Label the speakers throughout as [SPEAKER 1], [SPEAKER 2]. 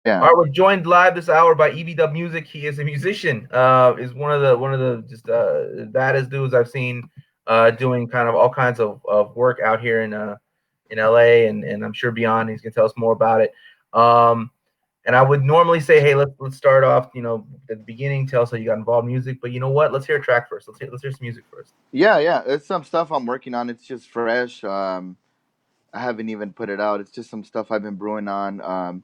[SPEAKER 1] Yeah.
[SPEAKER 2] All right, we're joined live this hour by EBW Music. He is a musician. Is one of the just baddest dudes I've seen doing kind of all kinds of work out here in LA and I'm sure beyond. He's gonna tell us more about it. Um, and I would normally say, hey, let's start off, at the beginning, tell us how you got involved in music. But you know what? Let's hear a track first. Let's hear some music first.
[SPEAKER 1] Yeah, yeah. It's some stuff I'm working on. It's just fresh. I haven't even put it out. It's just some stuff I've been brewing on.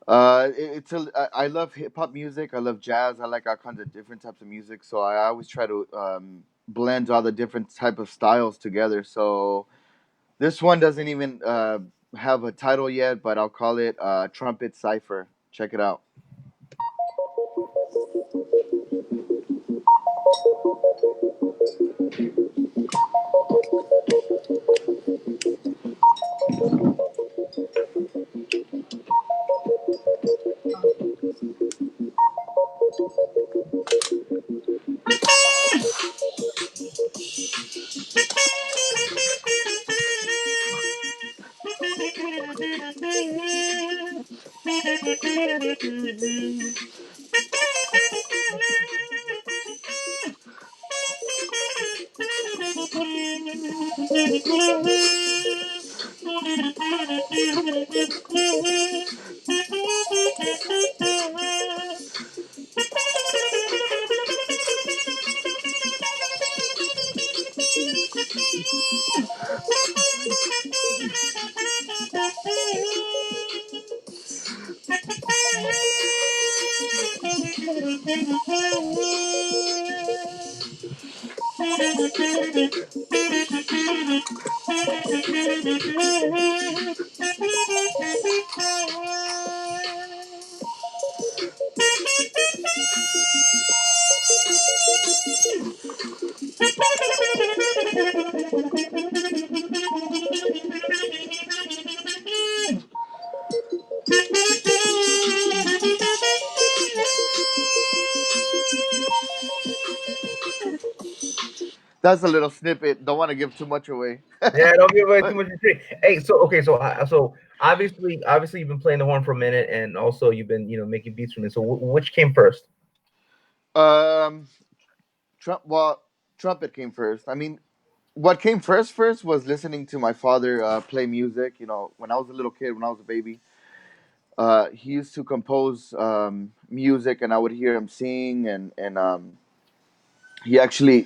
[SPEAKER 1] I love hip hop music. I love jazz. I like all kinds of different types of music. So I always try to blend all the different type of styles together. So this one doesn't even have a title yet, but I'll call it Trumpet Cipher. Check it out. That's a little snippet. Don't want to give too much away.
[SPEAKER 2] Yeah, don't give away too
[SPEAKER 1] But
[SPEAKER 2] much. Hey, so obviously you've been playing the horn for a minute, and also you've been making beats from it. So which came first?
[SPEAKER 1] um, well, trumpet came first. I mean, what came first was listening to my father play music. You know, when I was a little kid, when I was a baby, he used to compose music, and I would hear him sing, and he actually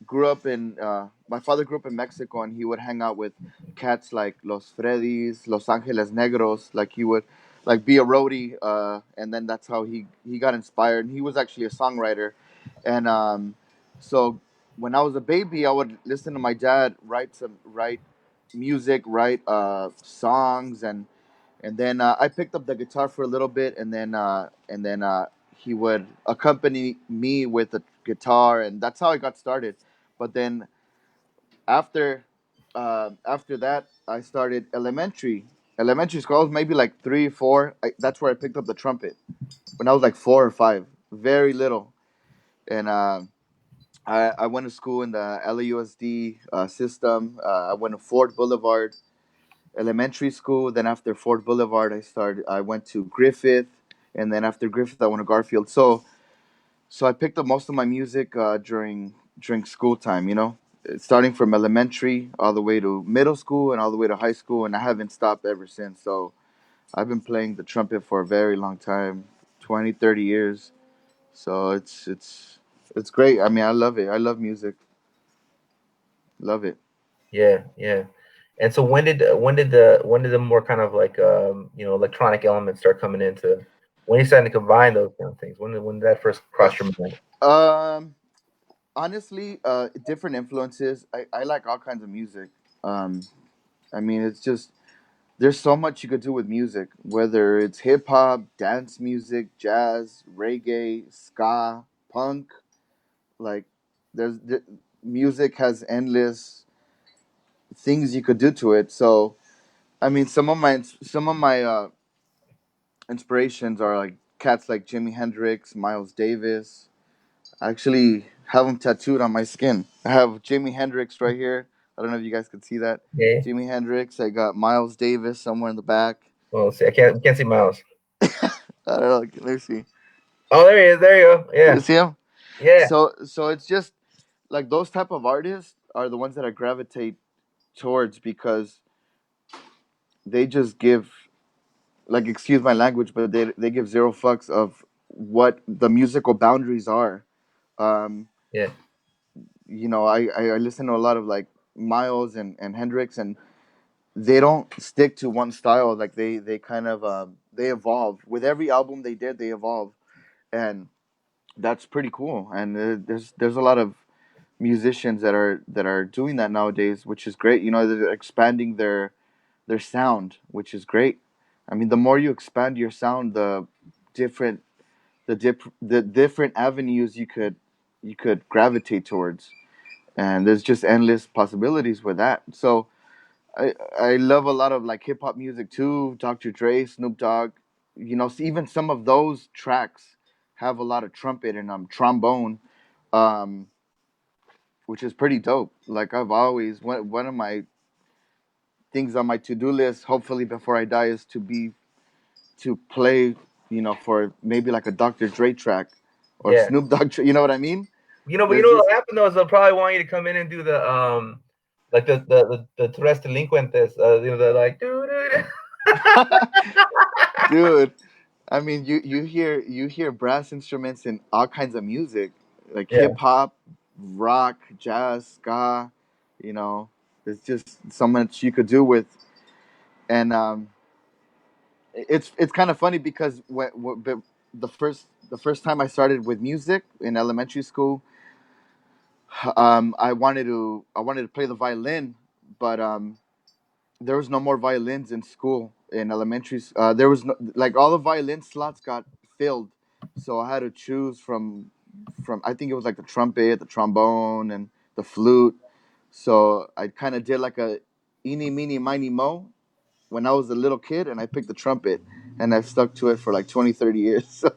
[SPEAKER 1] grew up in. My father grew up in Mexico, and he would hang out with cats like Los Freddys, Los Angeles Negros. Like he would, like be a roadie, and then that's how he got inspired. And he was actually a songwriter, and so when I was a baby, I would listen to my dad write music, write songs, and then I picked up the guitar for a little bit, and then he would accompany me with the guitar, and that's how I got started. But then after after that, I started elementary school. I was maybe like 3, 4. That's where I picked up the trumpet when I was like 4 or 5, very little, and I went to school in the LAUSD system. I went to Ford Boulevard Elementary School. Then after Ford Boulevard, I went to Griffith, and then after Griffith, I went to Garfield. So I picked up most of my music during school time. Starting from elementary all the way to middle school and all the way to high school, and I haven't stopped ever since. So I've been playing the trumpet for a very long time, 20, 30 years. So it's great. I mean, I love it. I love music. Love it.
[SPEAKER 2] Yeah, yeah. And so when did the more kind of like electronic elements start coming into when you started to combine those kind of things? When did that first cross your mind?
[SPEAKER 1] Um, Honestly, different influences. I like all kinds of music. Um, I mean, it's just there's so much you could do with music, whether it's hip hop, dance music, jazz, reggae, ska, punk. Like, music has endless things you could do to it. So, I mean, some of my inspirations are like cats like Jimi Hendrix, Miles Davis. I actually have them tattooed on my skin. I have Jimi Hendrix right here. I don't know if you guys could see that.
[SPEAKER 2] Yeah.
[SPEAKER 1] Jimi Hendrix. I got Miles Davis somewhere in the back.
[SPEAKER 2] Well, see, I can't see Miles.
[SPEAKER 1] I don't know. Let me see.
[SPEAKER 2] Oh, there he is. There you go.
[SPEAKER 1] You
[SPEAKER 2] Yeah,
[SPEAKER 1] see him?
[SPEAKER 2] yeah,
[SPEAKER 1] So it's just like those type of artists are the ones that I gravitate towards because they just give, like, excuse my language, but they give zero fucks of what the musical boundaries are. Um,
[SPEAKER 2] yeah,
[SPEAKER 1] I listen to a lot of like Miles and Hendrix, and they don't stick to one style. Like they kind of they evolve with every album they did. They evolve, and that's pretty cool. And there's a lot of musicians that are doing that nowadays, which is great. They're expanding their sound, which is great. I mean, the more you expand your sound, different the different avenues you could gravitate towards, and there's just endless possibilities with that. So I love a lot of like hip hop music too. Dr. Dre, Snoop Dogg, even some of those tracks have a lot of trumpet and trombone, um, which is pretty dope. Like I've always one of my things on my to do list, hopefully before I die, is to play, for maybe like a Dr. Dre track or
[SPEAKER 2] yeah.
[SPEAKER 1] Snoop Dogg. You know what I mean?
[SPEAKER 2] But you
[SPEAKER 1] There's
[SPEAKER 2] know
[SPEAKER 1] just
[SPEAKER 2] what happened though is they'll probably want you to come in and do the like the tres delincuentes, the like
[SPEAKER 1] dude. I mean, you hear brass instruments in all kinds of music, like
[SPEAKER 2] yeah,
[SPEAKER 1] hip hop, rock, jazz, ska. You know, there's just so much you could do with, and it's kind of funny because the first time I started with music in elementary school, I wanted to play the violin, but there was no more violins in school in elementary. There was no, like all the violin slots got filled, so I had to choose from I think it was like the trumpet, the trombone, and the flute. So I kind of did like a eeny meeny miny mo when I was a little kid, and I picked the trumpet, and I've stuck to it for like 20, 30 years. So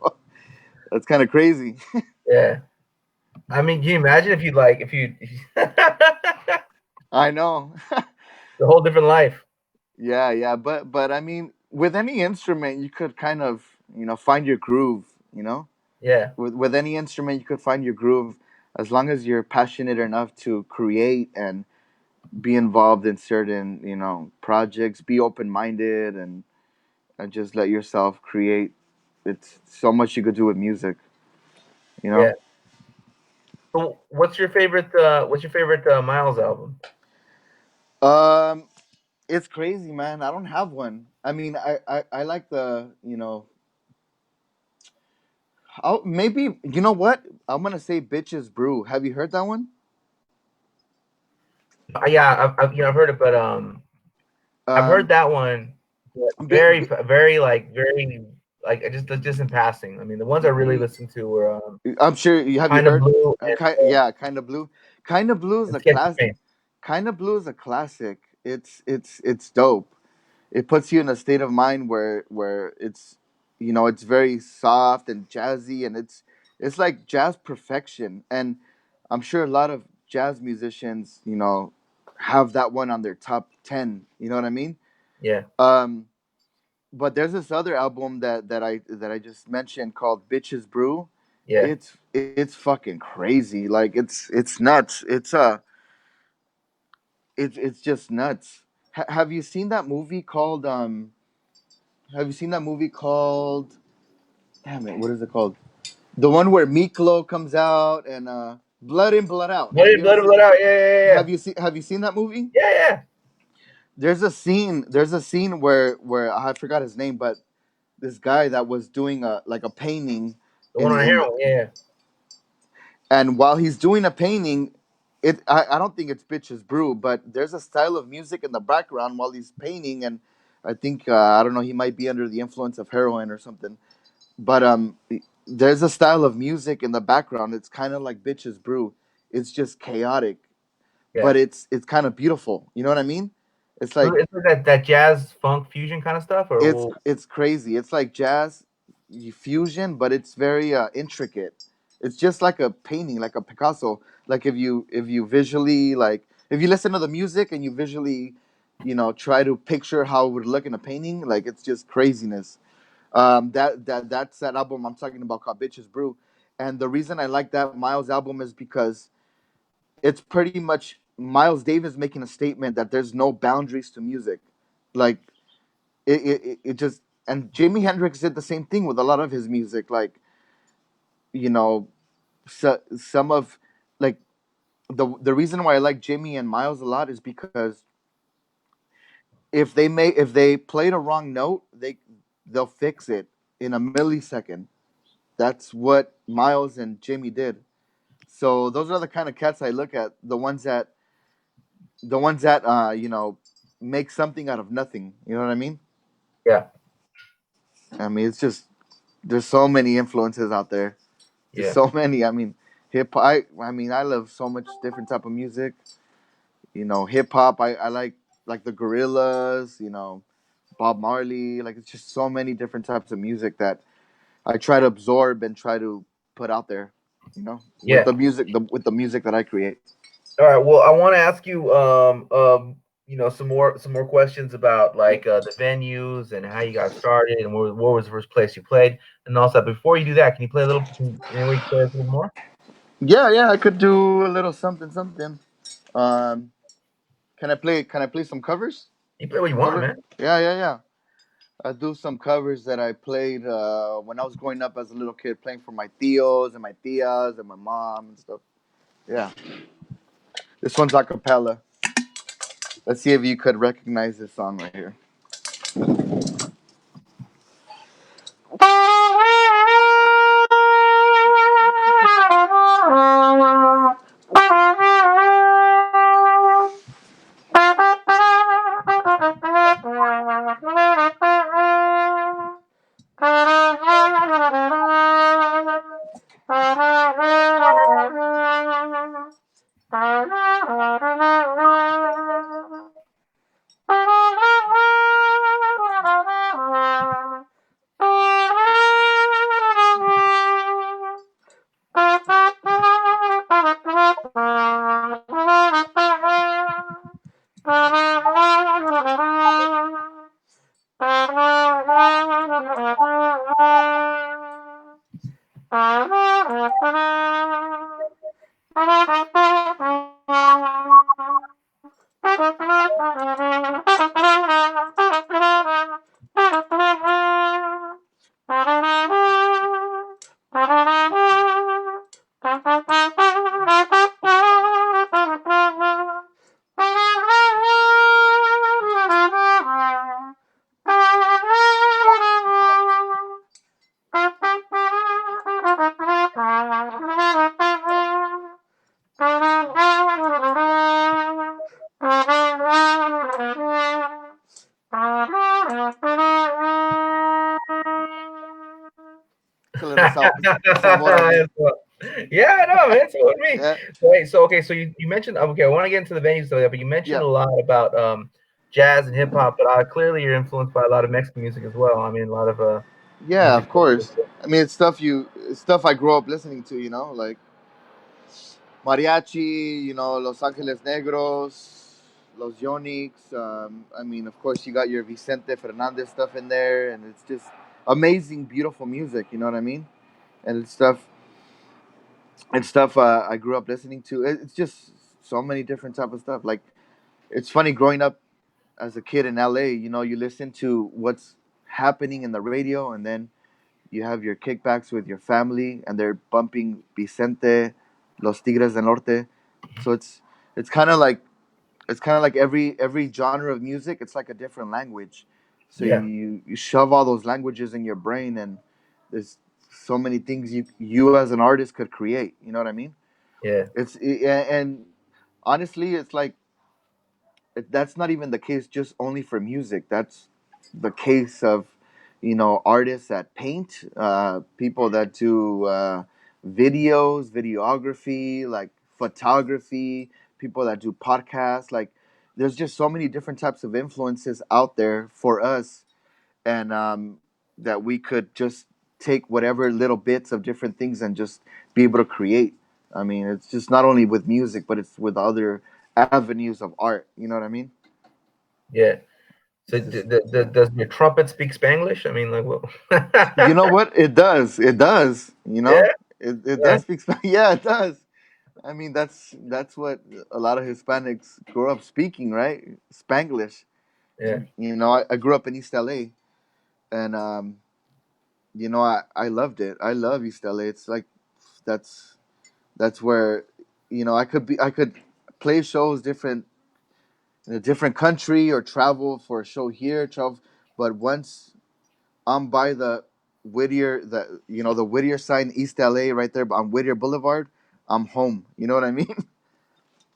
[SPEAKER 1] that's kind of crazy.
[SPEAKER 2] yeah. I mean, can you imagine if you the
[SPEAKER 1] I know.
[SPEAKER 2] whole different life?
[SPEAKER 1] Yeah, yeah, but I mean, with any instrument, you could kind of find your groove.
[SPEAKER 2] Yeah,
[SPEAKER 1] With any instrument, you could find your groove as long as you're passionate enough to create and be involved in certain projects. Be open minded and just let yourself create. It's so much you could do with music. You
[SPEAKER 2] yeah.
[SPEAKER 1] know.
[SPEAKER 2] So what's your favorite Miles album?
[SPEAKER 1] Um, it's crazy, man. I don't have one. I mean, I like oh, maybe you know what? I'm gonna say "Bitches Brew." Have you heard that one?
[SPEAKER 2] Yeah, I've heard it, but I've heard
[SPEAKER 1] Um,
[SPEAKER 2] that one. But
[SPEAKER 1] bi-
[SPEAKER 2] very
[SPEAKER 1] bi-
[SPEAKER 2] very like just in passing. I mean, the ones I really listened to were
[SPEAKER 1] I'm sure you have you
[SPEAKER 2] kind of
[SPEAKER 1] heard.
[SPEAKER 2] blue and
[SPEAKER 1] Yeah, kind of blue. Kind of blue is a
[SPEAKER 2] Sketchy
[SPEAKER 1] class.
[SPEAKER 2] Paint.
[SPEAKER 1] Kind of blue is a classic. It's dope. It puts you in a state of mind where it's very soft and jazzy, and it's like jazz perfection. And I'm sure a lot of jazz musicians have that one on their top 10. You know what I mean?
[SPEAKER 2] Yeah,
[SPEAKER 1] Um, but there's this other album that I just mentioned called Bitches Brew.
[SPEAKER 2] yeah.
[SPEAKER 1] It's fucking crazy. Like it's nuts. It's just nuts. Have you seen that movie called Have you seen that movie called Damn it, what is it called? The one where Miklo comes out and Blood In Blood Out. Have you ever
[SPEAKER 2] Blood and
[SPEAKER 1] seen
[SPEAKER 2] Blood Out. Yeah, yeah, yeah,
[SPEAKER 1] Have you seen that movie?
[SPEAKER 2] yeah, yeah.
[SPEAKER 1] There's a scene where I forgot his name, but this guy that was doing a painting
[SPEAKER 2] The one
[SPEAKER 1] in
[SPEAKER 2] on
[SPEAKER 1] in
[SPEAKER 2] heroin. Yeah,
[SPEAKER 1] and while he's doing a painting, I don't think it's Bitches Brew, but there's a style of music in the background while he's painting, and I think I don't know, he might be under the influence of heroin or something. But there's a style of music in the background. It's kind of like Bitches Brew. It's just chaotic,
[SPEAKER 2] yeah.
[SPEAKER 1] but it's kind of beautiful. You know what I mean? It's
[SPEAKER 2] So
[SPEAKER 1] like
[SPEAKER 2] it's like that jazz funk fusion kind of stuff, or
[SPEAKER 1] it's
[SPEAKER 2] well,
[SPEAKER 1] it's crazy. It's like jazz fusion, but it's very intricate. It's just like a painting, like a Picasso. Like if you visually, like if you listen to the music and you visually try to picture how it would look in a painting. Like it's just craziness. That's that album I'm talking about called Bitches Brew. And the reason I like that Miles album is because it's pretty much Miles Davis making a statement that there's no boundaries to music. Like it just, and Jimi Hendrix did the same thing with a lot of his music. Like, you know, some of, like, the reason why I like Jimmy and Miles a lot is because if they played a wrong note, they'll fix it in a millisecond. That's what Miles and Jimmy did. So those are the kind of cats I look at. The ones that make something out of nothing. You know what I mean?
[SPEAKER 2] Yeah,
[SPEAKER 1] I mean, it's just, there's so many influences out there. Just
[SPEAKER 2] yeah,
[SPEAKER 1] so many. I mean, hip. I mean, I love so much different type of music. Hip hop. I like the Gorillas. Bob Marley. Like it's just so many different types of music that I try to absorb and try to put out there. With
[SPEAKER 2] yeah.
[SPEAKER 1] the music that I create.
[SPEAKER 2] All right. Well, I want to ask you, some more questions about like the venues and how you got started and where was the first place you played, and also before you do that, can you play a little? Can we play a little more?
[SPEAKER 1] Yeah, yeah. I could do a little something, something. Um, can I play? Can I play some covers?
[SPEAKER 2] You play what you want,
[SPEAKER 1] Cover?
[SPEAKER 2] man.
[SPEAKER 1] Yeah, yeah, yeah. I do some covers that I played when I was growing up as a little kid, playing for my tios and my tias and my mom and stuff. Yeah, this one's a cappella. Let's see if you could recognize this song right here. It's a little sabor of me.
[SPEAKER 2] Yeah, I know, man. So with me.
[SPEAKER 1] Yeah,
[SPEAKER 2] Wait, so okay, so you mentioned okay, I want to get into the venues though, but you mentioned
[SPEAKER 1] yeah,
[SPEAKER 2] a lot about jazz and hip hop, but clearly you're influenced by a lot of Mexican music as well. I mean, a lot of
[SPEAKER 1] yeah.
[SPEAKER 2] music.
[SPEAKER 1] Of course. I mean, it's stuff I grew up listening to. Like mariachi. Los Angeles Negros, Los Yonix. I mean, of course, you got your Vicente Fernandez stuff in there, and it's just amazing, beautiful music. You know what I mean? And it's stuff I grew up listening to. It's just so many different type of stuff. Like it's funny growing up as a kid in LA. You listen to what's happening in the radio, and then you have your kickbacks with your family, and they're bumping Vicente, Los Tigres del Norte. So it's kind of like every genre of music. It's like a different language. So
[SPEAKER 2] Yeah,
[SPEAKER 1] you shove all those languages in your brain, and there's so many things you as an artist could create. You know what I mean?
[SPEAKER 2] yeah,
[SPEAKER 1] And honestly, it's like that's not even the case just only for music. That's the case of artists that paint, people that do videos, videography, like photography, people that do podcasts. Like there's just so many different types of influences out there for us, and that we could just take whatever little bits of different things and just be able to create. I mean, it's just not only with music, but it's with other avenues of art. You know what I mean?
[SPEAKER 2] Yeah. So
[SPEAKER 1] It's just yeah.
[SPEAKER 2] does your trumpet speak Spanglish? I mean, like, well,
[SPEAKER 1] You know what? It does. It does. You
[SPEAKER 2] yeah,
[SPEAKER 1] know, it
[SPEAKER 2] yeah,
[SPEAKER 1] does speak Spanish. Yeah, it does. I mean, that's what a lot of Hispanics grow up speaking, right? Spanglish.
[SPEAKER 2] yeah,
[SPEAKER 1] You know, I grew up in East LA, and you know, I loved it. I love East LA. It's like that's that's where, you know, I could play shows different in a different country or travel for a show here, travel. But once I'm by the Whittier, the you know the Whittier sign, East LA, right there on Whittier Boulevard, I'm home. You know what I mean?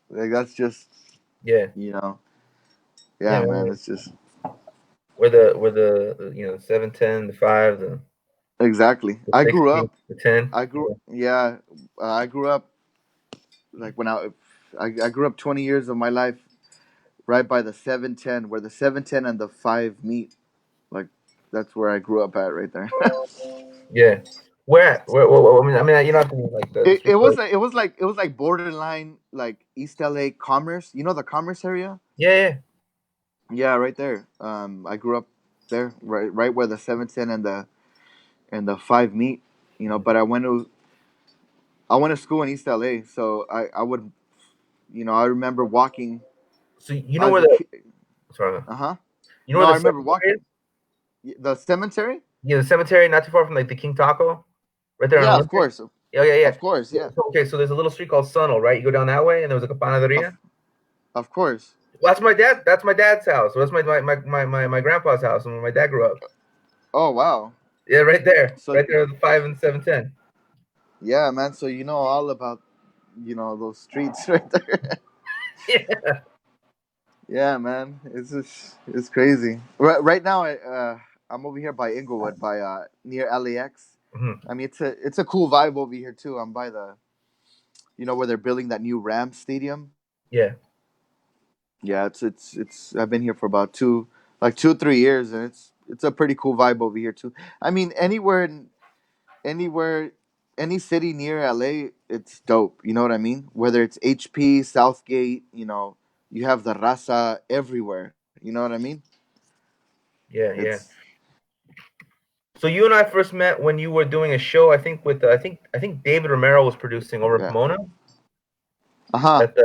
[SPEAKER 1] Like that's just
[SPEAKER 2] yeah,
[SPEAKER 1] you know,
[SPEAKER 2] yeah.
[SPEAKER 1] yeah, man.
[SPEAKER 2] Man.
[SPEAKER 1] It's just
[SPEAKER 2] Where the 710, the 5,
[SPEAKER 1] exactly.
[SPEAKER 2] the
[SPEAKER 1] I grew
[SPEAKER 2] 16,
[SPEAKER 1] up.
[SPEAKER 2] the 10.
[SPEAKER 1] I grew yeah. I grew up like I grew up 20 years of my life right by the 710, where the 710 and the 5 meet. Like that's where I grew up at, right there.
[SPEAKER 2] Yeah. Where at? I mean, you don't have to mean like the street code.
[SPEAKER 1] It was like borderline like East LA Commerce. You know the Commerce area?
[SPEAKER 2] Yeah, yeah,
[SPEAKER 1] Yeah, right there. I grew up there, right where the 710 and the 5 meet. You know, but I went to school in East LA, so I would you know I remember walking
[SPEAKER 2] so you know
[SPEAKER 1] as
[SPEAKER 2] where
[SPEAKER 1] a
[SPEAKER 2] the
[SPEAKER 1] kid.
[SPEAKER 2] sorry,
[SPEAKER 1] Uh huh.
[SPEAKER 2] you know
[SPEAKER 1] No,
[SPEAKER 2] where
[SPEAKER 1] I
[SPEAKER 2] the
[SPEAKER 1] remember
[SPEAKER 2] cemetery is?
[SPEAKER 1] walking the cemetery.
[SPEAKER 2] Yeah, the cemetery not too far from like the King Taco, right there on
[SPEAKER 1] Yeah,
[SPEAKER 2] Olympic. Yeah.
[SPEAKER 1] of course,
[SPEAKER 2] Yeah,
[SPEAKER 1] yeah,
[SPEAKER 2] so, okay, so there's a little street called Sunil, right? You go down that way, and there was like a
[SPEAKER 1] of
[SPEAKER 2] panaderia.
[SPEAKER 1] of course.
[SPEAKER 2] Well, that's my dad. That's my dad's house. So that's my grandpa's house, and where my dad grew up.
[SPEAKER 1] Oh wow.
[SPEAKER 2] Yeah,
[SPEAKER 1] So
[SPEAKER 2] right there, the 5 and 710.
[SPEAKER 1] yeah, man. So you know all about you know those streets right there.
[SPEAKER 2] Yeah.
[SPEAKER 1] Yeah, man. It's just it's crazy. Right now, I'm over here by Inglewood, by near LAX.
[SPEAKER 2] Mhm.
[SPEAKER 1] I mean, it's a cool vibe over here too. I'm by the you know where they're building that new Rams stadium.
[SPEAKER 2] Yeah,
[SPEAKER 1] Yeah, it's. I've been here for about 2 3 years, and it's a pretty cool vibe over here too. I mean, anywhere, any city near LA, it's dope. You know what I mean? Whether it's HP, Southgate, you know, you have the raza everywhere. You know what I mean?
[SPEAKER 2] yeah.
[SPEAKER 1] It's
[SPEAKER 2] So you and I first met when you were doing a show. I think with I think David Romero was producing over in
[SPEAKER 1] yeah.
[SPEAKER 2] Pomona
[SPEAKER 1] Uh huh.
[SPEAKER 2] at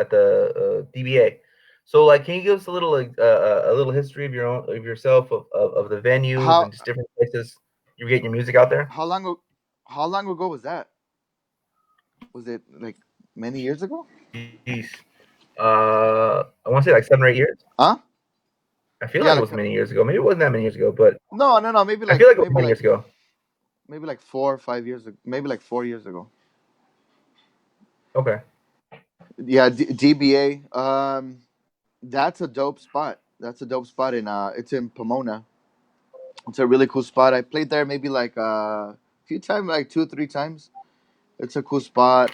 [SPEAKER 2] the DBA. So like, can you give us a little like a little history of your own of yourself of the venues
[SPEAKER 1] How
[SPEAKER 2] and just different places you were getting your music out there?
[SPEAKER 1] how long how long ago was that? Was it like many years ago?
[SPEAKER 2] Jeez. I want to say like 7 or 8 years.
[SPEAKER 1] Huh?
[SPEAKER 2] I feel
[SPEAKER 1] Yeah,
[SPEAKER 2] like it
[SPEAKER 1] like
[SPEAKER 2] was many years ago. Maybe it wasn't that many years ago, but
[SPEAKER 1] no,
[SPEAKER 2] I feel like it was many years ago.
[SPEAKER 1] maybe like 4 or 5 years ago, maybe like 4 years ago.
[SPEAKER 2] Okay.
[SPEAKER 1] Yeah, DBA. That's a dope spot. That's a dope spot in it's in Pomona. It's a really cool spot. I played there maybe like a few times, like 2 or 3 times. It's a cool spot.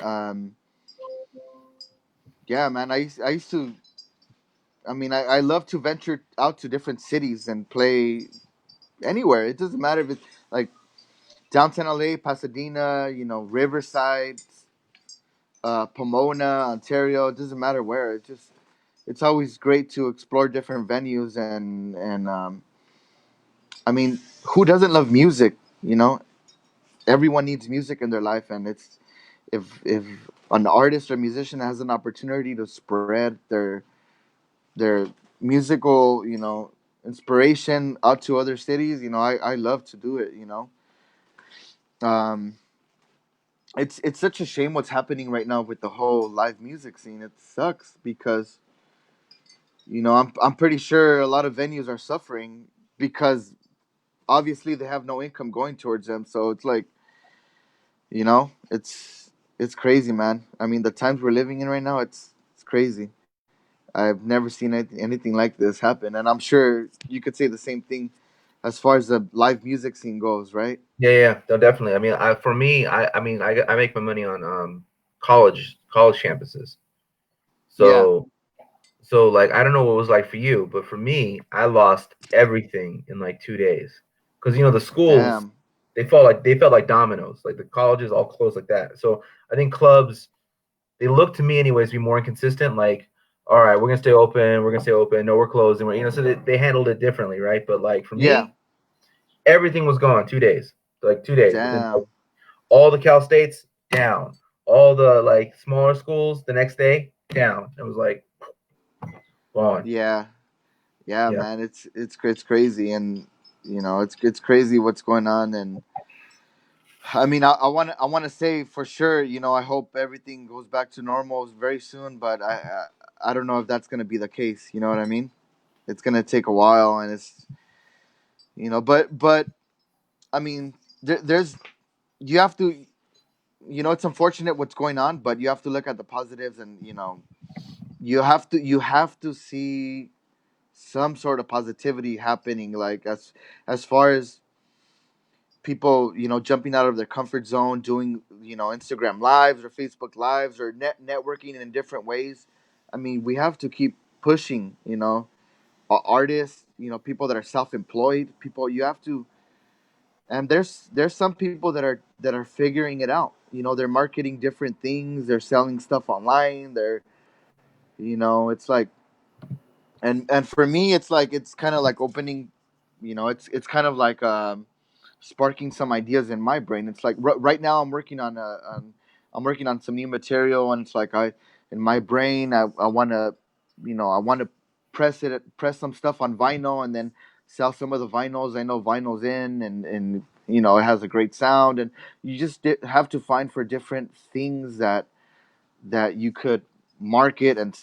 [SPEAKER 1] Yeah, man. I used to. I mean, I love to venture out to different cities and play anywhere. It doesn't matter if it's like downtown LA, Pasadena, you know, Riverside, Pomona, Ontario. It doesn't matter where. It's always great to explore different venues and I mean, who doesn't love music? You know, everyone needs music in their life, and it's if an artist or musician has an opportunity to spread their musical, you know, inspiration out to other cities, you know, I love to do it. You know, um, it's such a shame what's happening right now with the whole live music scene. It sucks because you know I'm pretty sure a lot of venues are suffering because obviously they have no income going towards them. So it's like you know it's crazy, man. I mean, the times we're living in right now, it's crazy. I've never seen anything like this happen, and I'm sure you could say the same thing as far as the live music scene goes, right?
[SPEAKER 2] Yeah, no, definitely. I mean, for me, I mean, I make my money on college campuses.
[SPEAKER 1] Yeah.
[SPEAKER 2] So like, I don't know what it was like for you, but for me, I lost everything in like 2 days because the schools
[SPEAKER 1] Damn.
[SPEAKER 2] they felt like dominoes, like the colleges all closed like that. So I think clubs they look to me anyways to be more inconsistent. Like, all right, we're gonna stay open. We're gonna stay open. No, we're closing. So they handled it differently, right? But like for
[SPEAKER 1] Yeah.
[SPEAKER 2] me, everything was gone 2 days, like 2 days. And then like,
[SPEAKER 1] Damn.
[SPEAKER 2] all the Cal States down, all the like smaller schools the next day down. It was like gone.
[SPEAKER 1] Yeah. Yeah,
[SPEAKER 2] Yeah,
[SPEAKER 1] man. It's crazy, and it's crazy what's going on. And I mean, I want to say for sure. I hope everything goes back to normal very soon. But I don't know if that's gonna be the case. You know what I mean? It's gonna take a while, and but I mean, there's you have to. It's unfortunate what's going on, but you have to look at the positives, and you have to see some sort of positivity happening, like as far as people jumping out of their comfort zone, doing Instagram lives or Facebook lives, or networking in different ways. I mean, we have to keep pushing, artists, people that are self-employed, people. You have to. And there's some people that are figuring it out. They're marketing different things, they're selling stuff online, it's like. And for me, it's like, it's kind of like opening, it's kind of like sparking some ideas in my brain. It's like right now I'm working on some new material, and it's like in my brain, I want to, I want to press some stuff on vinyl, and then sell some of the vinyls. I know vinyl's in, and it has a great sound, and you just have to find for different things that you could market and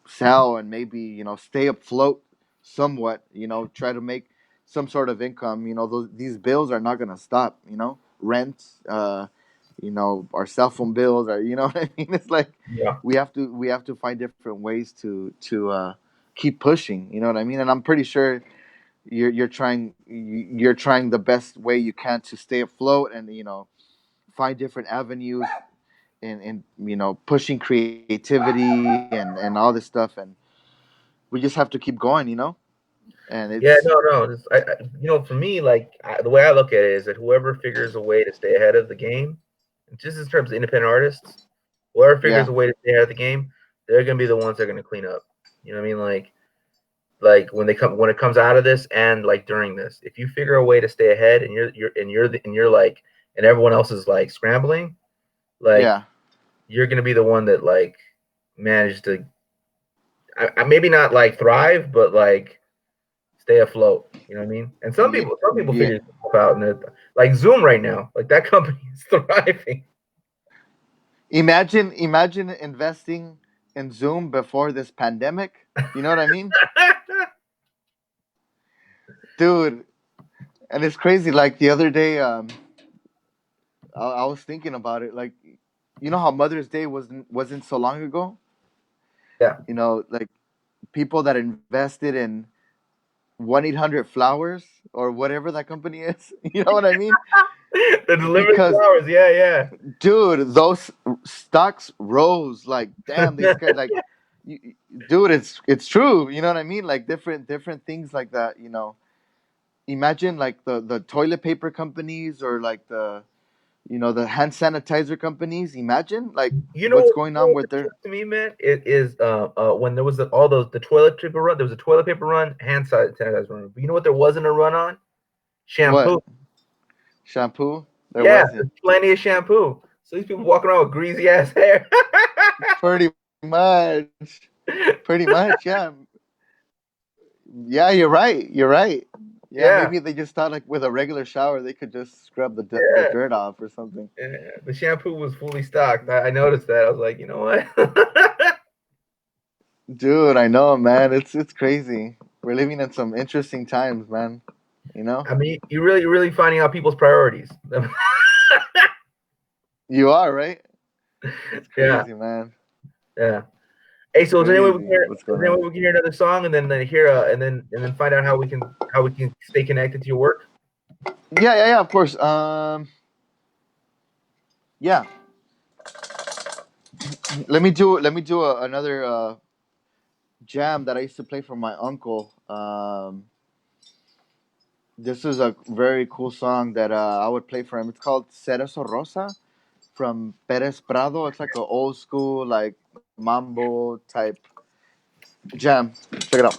[SPEAKER 1] sell, and maybe stay afloat somewhat, try to make some sort of income. These bills are not going to stop. Rent, our cell phone bills are, what I mean. It's like
[SPEAKER 2] yeah,
[SPEAKER 1] we have to find different ways to keep pushing, you know what I mean. And I'm pretty sure you're trying the best way you can to stay afloat, and find different avenues, and pushing creativity, and all this stuff. And we just have to keep going, and
[SPEAKER 2] yeah.
[SPEAKER 1] it's.
[SPEAKER 2] No, no. For me, like the way I look at it is that whoever figures a way to stay ahead of the game, just in terms of independent artists, whoever figures
[SPEAKER 1] Yeah.
[SPEAKER 2] a way to stay ahead of the game, they're gonna be the ones that are gonna clean up. You know what I mean? Like when it comes out of this and like during this, if you figure a way to stay ahead, and you're like, and everyone else is like scrambling, like
[SPEAKER 1] Yeah.
[SPEAKER 2] you're gonna be the one that like managed to, maybe not like thrive, but like stay afloat. You know what I mean? And
[SPEAKER 1] Yeah.
[SPEAKER 2] some people
[SPEAKER 1] Yeah.
[SPEAKER 2] figure stuff out, and like Zoom right now, like that company is thriving.
[SPEAKER 1] Imagine investing in Zoom before this pandemic. You know what I mean, dude? And it's crazy. Like the other day, I was thinking about it. Like, how Mother's Day wasn't so long ago.
[SPEAKER 2] Yeah,
[SPEAKER 1] Like people that invested in 1-800-Flowers or whatever that company is. You know what I mean?
[SPEAKER 2] the delivery
[SPEAKER 1] Because,
[SPEAKER 2] flowers. Yeah, yeah,
[SPEAKER 1] dude, those stocks rose. Like, damn, these guys, like, dude, it's true. You know what I mean? Like different things like that. Imagine like the toilet paper companies, or like the hand sanitizer companies. Imagine like what's going on
[SPEAKER 2] What
[SPEAKER 1] with
[SPEAKER 2] it
[SPEAKER 1] their.
[SPEAKER 2] is to me, man. It is when there was all those the toilet paper run. There was a toilet paper run, hand sanitizer run. But you know what? There wasn't a run on
[SPEAKER 1] What?
[SPEAKER 2] shampoo.
[SPEAKER 1] Shampoo? There
[SPEAKER 2] Yeah,
[SPEAKER 1] wasn't.
[SPEAKER 2] there's plenty of shampoo. So these people walking around with greasy ass hair.
[SPEAKER 1] Pretty much. Pretty much, yeah. Yeah, you're right. You're right. Yeah,
[SPEAKER 2] Yeah,
[SPEAKER 1] maybe they just thought like with a regular shower they could just scrub the
[SPEAKER 2] yeah,
[SPEAKER 1] dirt off or something.
[SPEAKER 2] yeah. The shampoo was fully stocked. I noticed that. I was like, you know what?
[SPEAKER 1] Dude, I know, man. It's crazy. We're living in some interesting times, man. You know?
[SPEAKER 2] I mean, you're really finding out people's priorities.
[SPEAKER 1] You are, right? It's
[SPEAKER 2] Yeah,
[SPEAKER 1] crazy, man.
[SPEAKER 2] yeah. Hey,
[SPEAKER 1] It's
[SPEAKER 2] so
[SPEAKER 1] crazy what's
[SPEAKER 2] is
[SPEAKER 1] going
[SPEAKER 2] there any way
[SPEAKER 1] on.
[SPEAKER 2] we can hear another song, and then hear and then find out how we can stay connected to your work?
[SPEAKER 1] Yeah, yeah, yeah, of course. Yeah. Let me do another jam that I used to play for my uncle. This is a very cool song that I would play for him. It's called Cerezo Rosa from Perez Prado. It's like an old school, like mambo type. Jam. Check it out.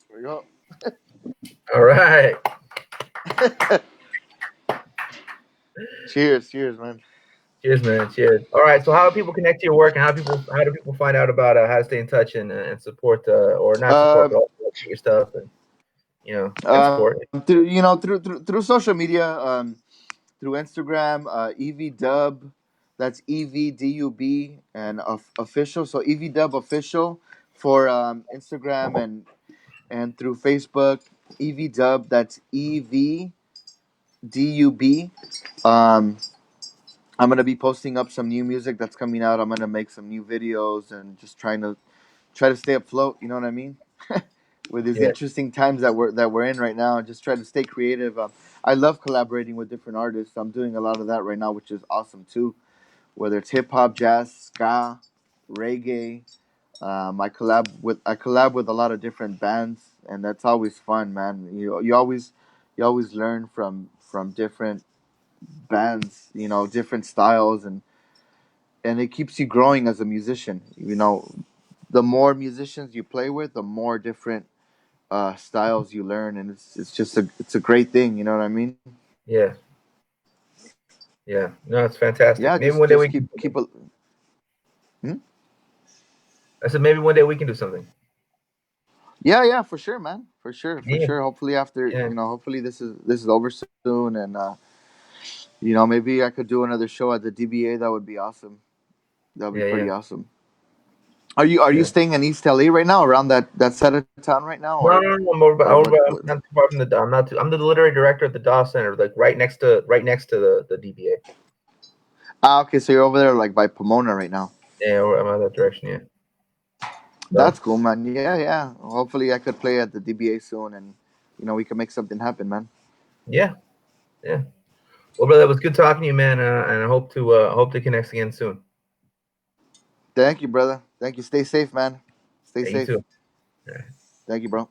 [SPEAKER 1] There we go.
[SPEAKER 2] All right.
[SPEAKER 1] Cheers, cheers, man.
[SPEAKER 2] Cheers, man. Cheers. All right. So, how do people connect to your work, and how do people find out about how to stay in touch and support or not support, but
[SPEAKER 1] Um,
[SPEAKER 2] also your stuff and support?
[SPEAKER 1] through through social media, through Instagram, EVDub, that's EVDUB and official. So EVDub official for Instagram and through Facebook, EVDub, that's EVDUB. Um, I'm gonna be posting up some new music that's coming out. I'm gonna make some new videos and just try to stay afloat. You know what I mean? With these
[SPEAKER 2] Yeah.
[SPEAKER 1] interesting times that we're in right now, and just try to stay creative. I love collaborating with different artists. I'm doing a lot of that right now, which is awesome too. Whether it's hip hop, jazz, ska, reggae, I collab with a lot of different bands, and that's always fun, man. You always learn from different bands, different styles, and it keeps you growing as a musician. The more musicians you play with, the more different styles you learn, and it's a great thing. You know what I mean?
[SPEAKER 2] Yeah. Yeah. No, it's fantastic.
[SPEAKER 1] Yeah,
[SPEAKER 2] Maybe
[SPEAKER 1] just
[SPEAKER 2] one day
[SPEAKER 1] just
[SPEAKER 2] we can.
[SPEAKER 1] keep a. Hmm?
[SPEAKER 2] I said maybe one day we can do something.
[SPEAKER 1] Yeah, for sure, man, for sure, for
[SPEAKER 2] Yeah.
[SPEAKER 1] sure. Hopefully after
[SPEAKER 2] Yeah.
[SPEAKER 1] hopefully this is over soon, and maybe I could do another show at the DBA. That would be awesome. That would be
[SPEAKER 2] Yeah. Yeah.
[SPEAKER 1] pretty awesome. Are you
[SPEAKER 2] Yeah.
[SPEAKER 1] staying in East LA right now, around that side of town right now,
[SPEAKER 2] No,
[SPEAKER 1] or
[SPEAKER 2] no, no. I'm over,
[SPEAKER 1] or what?
[SPEAKER 2] I'm not too far from the. I'm not. Too, I'm the literary director at the Dawes Center, like right next to the DBA.
[SPEAKER 1] Okay, so you're over there like by Pomona right now.
[SPEAKER 2] Yeah, I'm out that direction. Yeah. So
[SPEAKER 1] That's cool, man. Yeah. Hopefully, I could play at the DBA soon, and we can make something happen, man.
[SPEAKER 2] yeah, yeah. Well, brother, it was good talking to you, man, and I hope to connect again soon.
[SPEAKER 1] Thank you, brother. Thank you. Stay safe, man. Stay
[SPEAKER 2] Yeah, you
[SPEAKER 1] safe.
[SPEAKER 2] too.
[SPEAKER 1] Thank you, bro.